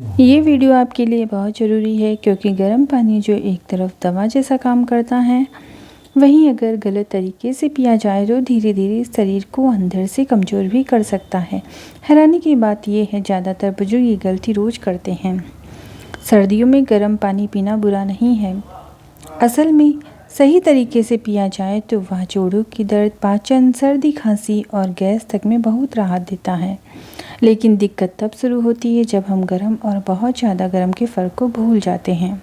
ये वीडियो आपके लिए बहुत ज़रूरी है क्योंकि गर्म पानी जो एक तरफ दवा जैसा काम करता है, वहीं अगर गलत तरीके से पिया जाए तो धीरे धीरे शरीर को अंदर से कमज़ोर भी कर सकता है। हैरानी की बात यह है, ज़्यादातर बुजुर्ग ये गलती रोज़ करते हैं। सर्दियों में गर्म पानी पीना बुरा नहीं है। असल में सही तरीके से पिया जाए तो वह जोड़ों की दर्द, पाचन, सर्दी, खांसी और गैस तक में बहुत राहत देता है। लेकिन दिक्कत तब शुरू होती है जब हम गर्म और बहुत ज़्यादा गर्म के फ़र्क को भूल जाते हैं।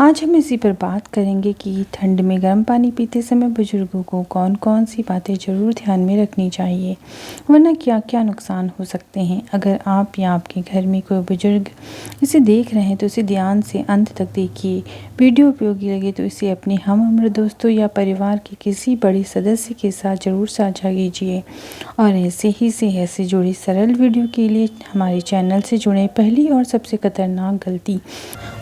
आज हम इसी पर बात करेंगे कि ठंड में गर्म पानी पीते समय बुजुर्गों को कौन कौन सी बातें ज़रूर ध्यान में रखनी चाहिए, वरना क्या क्या नुकसान हो सकते हैं। अगर आप या आपके घर में कोई बुजुर्ग इसे देख रहे हैं तो इसे ध्यान से अंत तक देखिए। वीडियो उपयोगी लगे तो इसे अपने हम उम्र दोस्तों या परिवार के किसी बड़े सदस्य के साथ ज़रूर साझा कीजिए। और ऐसे जुड़ी सरल वीडियो के लिए हमारे चैनल से जुड़े। पहली और सबसे खतरनाक गलती,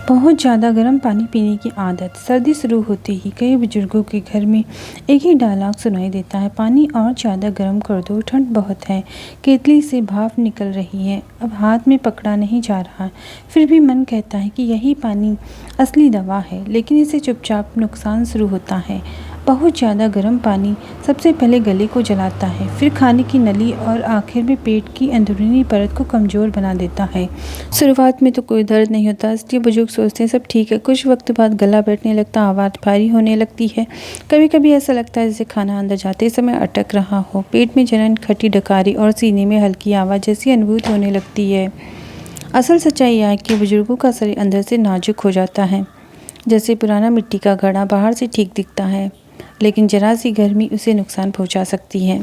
बहुत ज़्यादा गर्म पानी पीने की आदत। सर्दी शुरू होते ही कई बुजुर्गों के घर में एक ही डायलॉग सुनाई देता है, पानी और ज़्यादा गर्म कर दो, ठंड बहुत है, केतली से भाप निकल रही है, अब हाथ में पकड़ा नहीं जा रहा। फिर भी मन कहता है कि यही पानी असली दवा है, लेकिन इससे चुपचाप नुकसान शुरू होता है। बहुत ज़्यादा गर्म पानी सबसे पहले गले को जलाता है, फिर खाने की नली और आखिर में पेट की अंदरूनी परत को कमज़ोर बना देता है। शुरुआत में तो कोई दर्द नहीं होता, इसलिए बुजुर्ग सोचते हैं सब ठीक है। कुछ वक्त बाद गला बैठने लगता, आवाज़ भारी होने लगती है। कभी कभी ऐसा लगता है जैसे खाना अंदर जाते समय अटक रहा हो। पेट में जलन, खट्टी डकारी और सीने में हल्की आवाज़ जैसी अनुभूति होने लगती है। असल सच्चाई यह है कि बुजुर्गों का शरीर अंदर से नाजुक हो जाता है, जैसे पुराना मिट्टी का घड़ा। बाहर से ठीक दिखता है, लेकिन जरा सी गर्मी उसे नुकसान पहुंचा सकती है।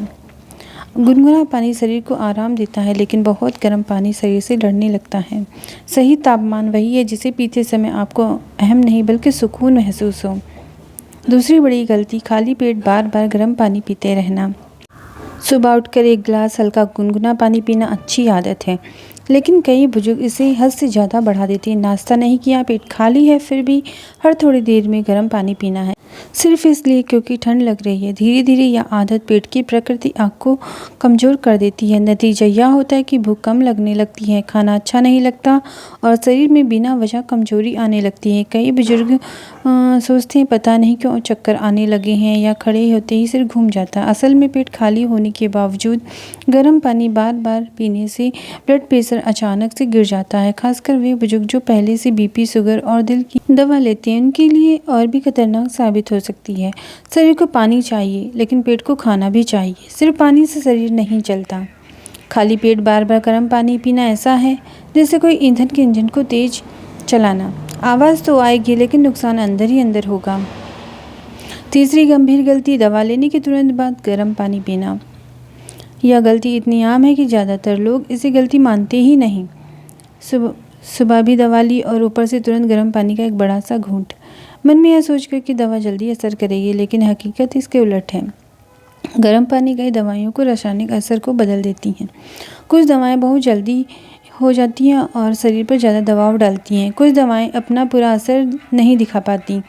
गुनगुना पानी शरीर को आराम देता है, लेकिन बहुत गर्म पानी शरीर से लड़ने लगता है। सही तापमान वही है जिसे पीते समय आपको अहम नहीं बल्कि सुकून महसूस हो। दूसरी बड़ी गलती, खाली पेट बार बार गर्म पानी पीते रहना। सुबह उठकर एक गिलास हल्का गुनगुना पानी पीना अच्छी आदत है, लेकिन कई बुजुर्ग इसे हद से ज़्यादा बढ़ा देते हैं। नाश्ता नहीं किया, पेट खाली है, फिर भी हर थोड़ी देर में गर्म पानी पीना है, सिर्फ इसलिए क्योंकि ठंड लग रही है। धीरे धीरे यह आदत पेट की प्रकृति आँख को कमज़ोर कर देती है। नतीजा यह होता है कि भूख कम लगने लगती है, खाना अच्छा नहीं लगता और शरीर में बिना वजह कमज़ोरी आने लगती है। कई बुजुर्ग सोचते हैं पता नहीं क्यों चक्कर आने लगे हैं या खड़े होते ही सिर घूम जाता है। असल में पेट खाली होने के बावजूद गर्म पानी बार बार पीने से ब्लड प्रेशर अचानक से गिर जाता है। खासकर वे बुजुर्ग जो पहले से बीपी, शुगर और दिल की दवा लेते हैं, उनके लिए और भी खतरनाक साबित हो सकती है। शरीर को पानी चाहिए, लेकिन पेट को खाना भी चाहिए। सिर्फ पानी से शरीर नहीं चलता। खाली पेट बार बार गर्म पानी पीना ऐसा है जैसे कोई ईंधन के इंजन को तेज चलाना। आवाज़ तो आएगी, लेकिन नुकसान अंदर ही अंदर होगा। तीसरी गंभीर गलती, दवा लेने के तुरंत बाद गर्म पानी पीना। यह गलती इतनी आम है कि ज़्यादातर लोग इसे गलती मानते ही नहीं। सुबह भी दवा ली और ऊपर से तुरंत गर्म पानी का एक बड़ा सा घूंट, मन में यह सोचकर कि दवा जल्दी असर करेगी, लेकिन हकीकत इसके उलट है। गर्म पानी कई दवाइयों को रासायनिक असर को बदल देती हैं। कुछ दवाएं बहुत जल्दी हो जाती हैं और शरीर पर ज़्यादा दबाव डालती हैं। कुछ दवाएं अपना पूरा असर नहीं दिखा पाती।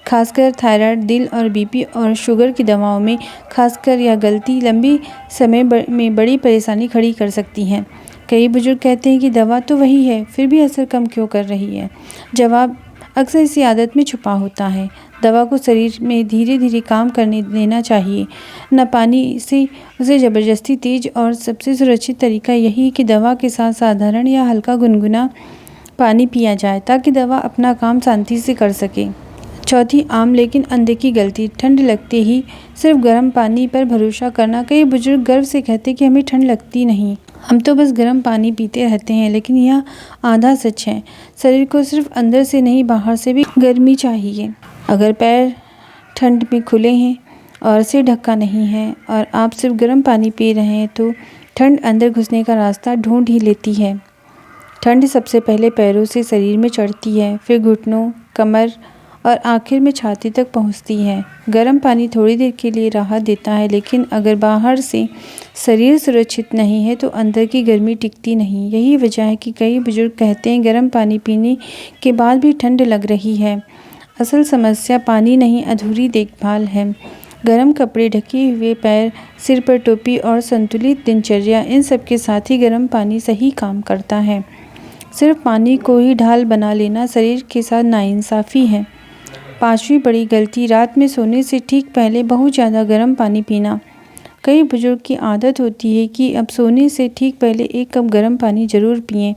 खासकर थायराइड, दिल और बीपी और शुगर की दवाओं में खासकर यह गलती लंबी समय में बड़ी परेशानी खड़ी कर सकती हैं। कई बुजुर्ग कहते हैं कि दवा तो वही है, फिर भी असर कम क्यों कर रही है। जवाब अक्सर इसी आदत में छुपा होता है। दवा को शरीर में धीरे धीरे काम करने देना चाहिए, न पानी से उसे ज़बरदस्ती तेज। और सबसे सुरक्षित तरीका यही है कि दवा के साथ साधारण या हल्का गुनगुना पानी पिया जाए, ताकि दवा अपना काम शांति से कर सके। चौथी आम लेकिन अनदेखी गलती, ठंड लगते ही सिर्फ गर्म पानी पर भरोसा करना। कई बुजुर्ग गर्व से कहते हैं कि हमें ठंड लगती नहीं, हम तो बस गर्म पानी पीते रहते हैं, लेकिन यह आधा सच है। शरीर को सिर्फ अंदर से नहीं, बाहर से भी गर्मी चाहिए। अगर पैर ठंड में खुले हैं और सिर ढका नहीं है और आप सिर्फ गर्म पानी पी रहे हैं, तो ठंड अंदर घुसने का रास्ता ढूंढ ही लेती है। ठंड सबसे पहले पैरों से शरीर में चढ़ती है, फिर घुटनों, कमर और आखिर में छाती तक पहुंचती है। गर्म पानी थोड़ी देर के लिए राहत देता है, लेकिन अगर बाहर से शरीर सुरक्षित नहीं है तो अंदर की गर्मी टिकती नहीं। यही वजह है कि कई बुजुर्ग कहते हैं गर्म पानी पीने के बाद भी ठंड लग रही है। असल समस्या पानी नहीं, अधूरी देखभाल है। गर्म कपड़े, ढके हुए पैर, सिर पर टोपी और संतुलित दिनचर्या, इन सब के साथ ही गर्म पानी सही काम करता है। सिर्फ पानी को ही ढाल बना लेना शरीर के साथ नाइंसाफ़ी है। 5वीं बड़ी गलती, रात में सोने से ठीक पहले बहुत ज़्यादा गर्म पानी पीना। कई बुजुर्ग की आदत होती है कि अब सोने से ठीक पहले 1 कप गर्म पानी ज़रूर पिएं,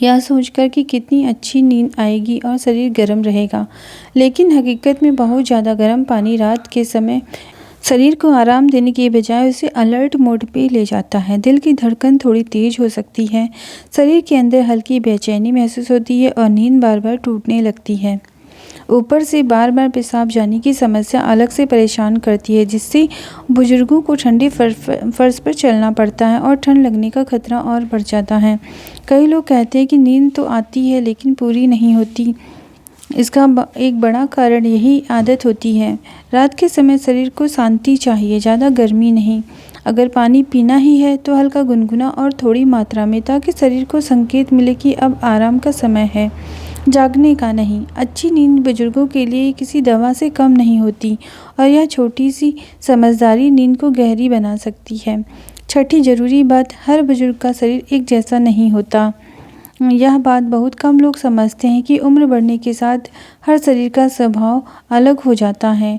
यह सोचकर कि कितनी अच्छी नींद आएगी और शरीर गर्म रहेगा। लेकिन हकीकत में बहुत ज़्यादा गर्म पानी रात के समय शरीर को आराम देने के बजाय उसे अलर्ट मोड पे ले जाता है। दिल की धड़कन थोड़ी तेज हो सकती है, शरीर के अंदर हल्की बेचैनी महसूस होती है और नींद बार बार टूटने लगती है। ऊपर से बार बार पेशाब जाने की समस्या अलग से परेशान करती है, जिससे बुजुर्गों को ठंडे फर्श पर चलना पड़ता है और ठंड लगने का खतरा और बढ़ जाता है। कई लोग कहते हैं कि नींद तो आती है लेकिन पूरी नहीं होती। इसका एक बड़ा कारण यही आदत होती है। रात के समय शरीर को शांति चाहिए, ज़्यादा गर्मी नहीं। अगर पानी पीना ही है तो हल्का गुनगुना और थोड़ी मात्रा में, ताकि शरीर को संकेत मिले कि अब आराम का समय है, जागने का नहीं। अच्छी नींद बुजुर्गों के लिए किसी दवा से कम नहीं होती और यह छोटी सी समझदारी नींद को गहरी बना सकती है। छठी ज़रूरी बात, हर बुजुर्ग का शरीर एक जैसा नहीं होता। यह बात बहुत कम लोग समझते हैं कि उम्र बढ़ने के साथ हर शरीर का स्वभाव अलग हो जाता है।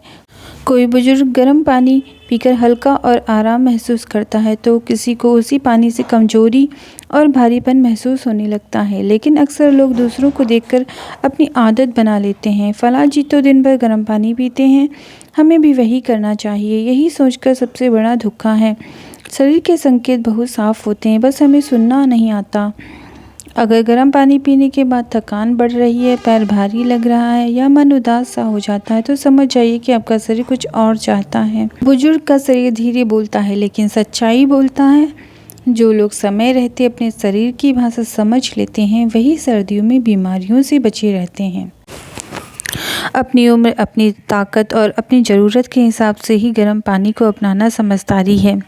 कोई बुजुर्ग गर्म पानी पीकर हल्का और आराम महसूस करता है तो किसी को उसी पानी से कमजोरी और भारीपन महसूस होने लगता है। लेकिन अक्सर लोग दूसरों को देखकर अपनी आदत बना लेते हैं। फलां जी तो दिन भर गर्म पानी पीते हैं, हमें भी वही करना चाहिए। यही सोचकर सबसे बड़ा धोखा है। शरीर के संकेत बहुत साफ होते हैं, बस हमें सुनना नहीं आता। अगर गर्म पानी पीने के बाद थकान बढ़ रही है, पैर भारी लग रहा है या मन उदास सा हो जाता है तो समझ जाइए कि आपका शरीर कुछ और चाहता है। बुजुर्ग का शरीर धीरे बोलता है लेकिन सच्चाई बोलता है। जो लोग समय रहते अपने शरीर की भाषा समझ लेते हैं, वही सर्दियों में बीमारियों से बचे रहते हैं। अपनी उम्र, अपनी ताकत और अपनी ज़रूरत के हिसाब से ही गर्म पानी को अपनाना समझदारी है।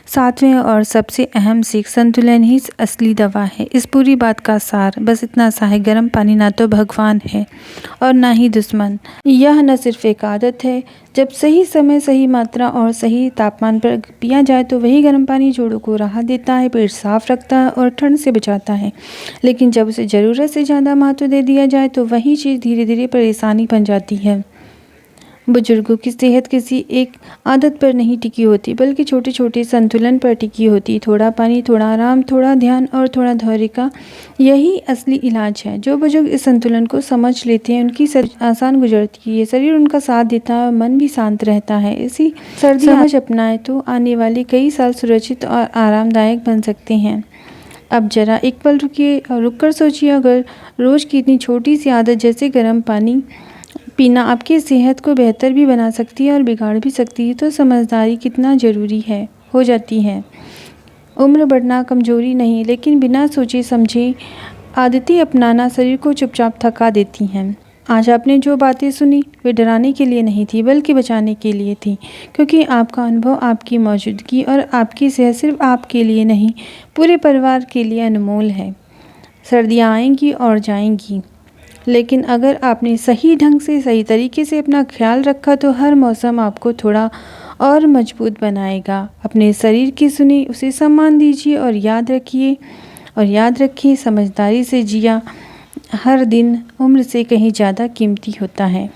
7वें और सबसे अहम सीख, संतुलन ही असली दवा है। इस पूरी बात का सार बस इतना सा है, गर्म पानी ना तो भगवान है और ना ही दुश्मन। यह न सिर्फ एक आदत है। जब सही समय, सही मात्रा और सही तापमान पर पिया जाए तो वही गर्म पानी जोड़ों को राहत देता है, पेट साफ रखता है और ठंड से बचाता है। लेकिन जब उसे ज़रूरत से ज़्यादा महत्व दे दिया जाए तो वही चीज़ धीरे धीरे परेशानी बन जाती है। बुजुर्गों की सेहत किसी एक आदत पर नहीं टिकी होती, बल्कि छोटे छोटे संतुलन पर टिकी होती। थोड़ा पानी, थोड़ा आराम, थोड़ा ध्यान और थोड़ा धैर्य का यही असली इलाज है। जो बुजुर्ग इस संतुलन को समझ लेते हैं, उनकी आसान गुजरती है, शरीर उनका साथ देता है और मन भी शांत रहता है। इसी सर्दी समझ अपनाए तो आने वाले कई साल सुरक्षित और आरामदायक बन सकते हैं। अब जरा एक पल रुकिए और रुककर सोचिए, अगर रोज़ की इतनी छोटी सी आदत जैसे गर्म पानी पीना आपकी सेहत को बेहतर भी बना सकती है और बिगाड़ भी सकती है, तो समझदारी कितना ज़रूरी हो जाती है। उम्र बढ़ना कमज़ोरी नहीं, लेकिन बिना सोचे समझे आदतें अपनाना शरीर को चुपचाप थका देती हैं। आज आपने जो बातें सुनी वे डराने के लिए नहीं थी, बल्कि बचाने के लिए थी। क्योंकि आपका अनुभव, आपकी मौजूदगी और आपकी सेहत सिर्फ आपके लिए नहीं, पूरे परिवार के लिए अनमोल है। सर्दियाँ आएंगी और जाएंगी, लेकिन अगर आपने सही ढंग से, सही तरीके से अपना ख्याल रखा तो हर मौसम आपको थोड़ा और मजबूत बनाएगा। अपने शरीर की सुनी, उसे सम्मान दीजिए और याद रखिए समझदारी से जिया हर दिन उम्र से कहीं ज़्यादा कीमती होता है।